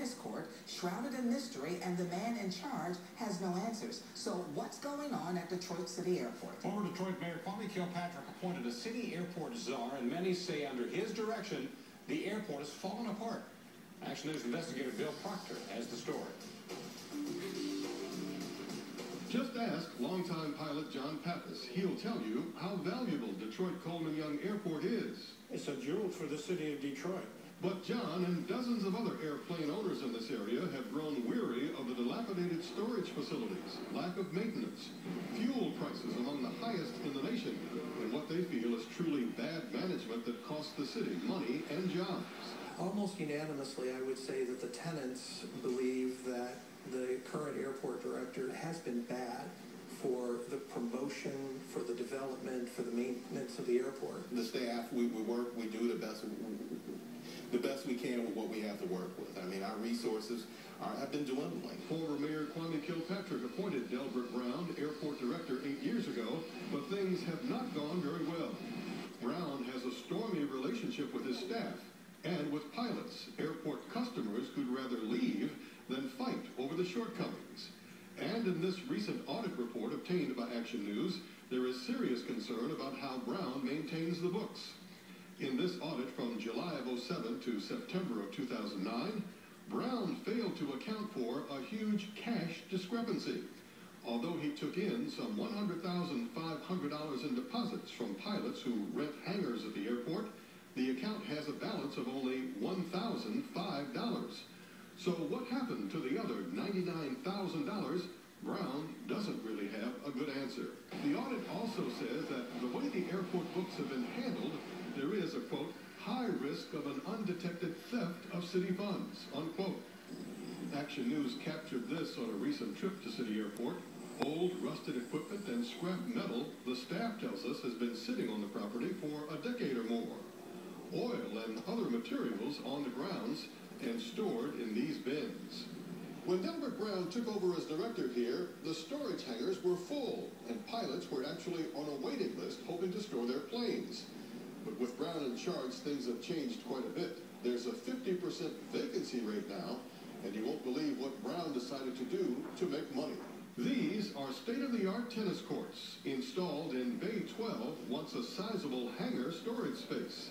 tennis court shrouded in mystery, and the man in charge has no answers. So what's going on at Detroit City Airport? Former Detroit Mayor Kwame Kilpatrick appointed a city airport czar, and many say under his direction, the airport has fallen apart. Action News investigator Bill Proctor has the story. Just ask longtime pilot John Pappas. He'll tell you how valuable Detroit Coleman Young Airport is. It's a jewel for the city of Detroit. But John and dozens of other airplane owners in this area have grown weary of the dilapidated storage facilities, lack of maintenance, fuel prices among the highest in the nation, and what they feel is truly bad management that costs the city money and jobs. Almost unanimously, I would say that the tenants believe that the current airport director has been bad for the promotion, for the development, for the maintenance of the airport. The staff, we work, we do the best we can with what we have to work with. I mean, our resources have been dwindling. Former Mayor Kwame Kilpatrick appointed Delbert Brown airport director 8 years ago, but things have not gone very well. Brown has a stormy relationship with his staff and with pilots. Airport customers who'd rather leave than fight over the shortcomings. And in this recent audit report obtained by Action News, there is serious concern about how Brown maintains the books. In this audit from July of 2007 to September of 2009, Brown failed to account for a huge cash discrepancy. Although he took in some $100,500 in deposits from pilots who rent hangars at the airport, the account has a balance of only $1,005. So what happened to the other $99,000? Brown doesn't really have a good answer. The audit also says that the way the airport books have been handled, there is a, quote, high risk of an undetected theft of city funds, unquote. Action News captured this on a recent trip to City Airport. Old, rusted equipment and scrap metal, the staff tells us, has been sitting on the property for a decade or more. Oil and other materials on the grounds and stored in these bins. When Delbert Brown took over as director here, the storage hangars were full, and pilots were actually on a waiting list hoping to store their planes. But with Brown in charge, things have changed quite a bit. There's a 50% vacancy rate now, and you won't believe what Brown decided to do to make money. These are state-of-the-art tennis courts installed in Bay 12, once a sizable hangar storage space.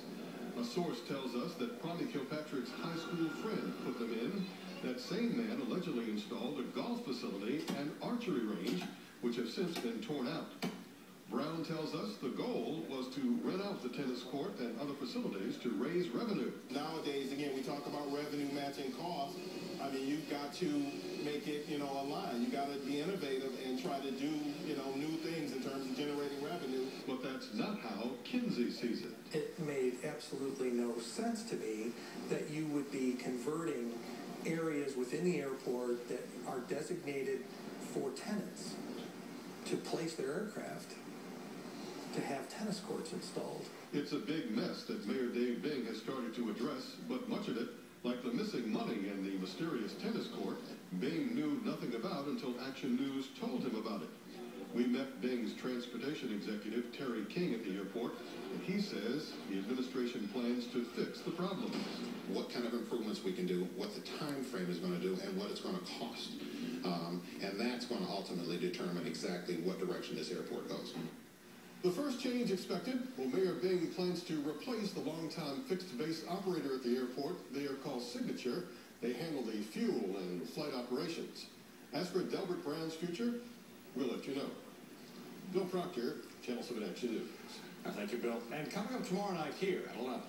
A source tells us that Kwame Kilpatrick's high school friend put them in. That same man allegedly installed a golf facility and archery range, which have since been torn out. Brown tells us the goal was to rent out the tennis court and other facilities to raise revenue. Nowadays, again, we talk about revenue matching costs. I mean, you've got to make it, align. You got to be innovative and try to do, new things in terms of generating revenue. But that's not how Kinsey sees it. It made absolutely no sense to me that you would be converting areas within the airport that are designated for tenants to place their aircraft to have tennis courts installed. It's a big mess that Mayor Dave Bing has started to address, but much of it, like the missing money and the mysterious tennis court, Bing knew nothing about until Action News told him about it. We met Bing's transportation executive, Terry King, at the airport, and he says the administration plans to fix the problems. What kind of improvements we can do, what the time frame is going to do, and what it's going to cost. And that's going to ultimately determine exactly what direction this airport goes. The first change expected, well, Mayor Bing plans to replace the longtime fixed base operator at the airport. They are called Signature. They handle the fuel and flight operations. As for Delbert Brown's future, we'll let you know. Bill Proctor, Channel 7 Action News. Thank you, Bill. And coming up tomorrow night here at 11.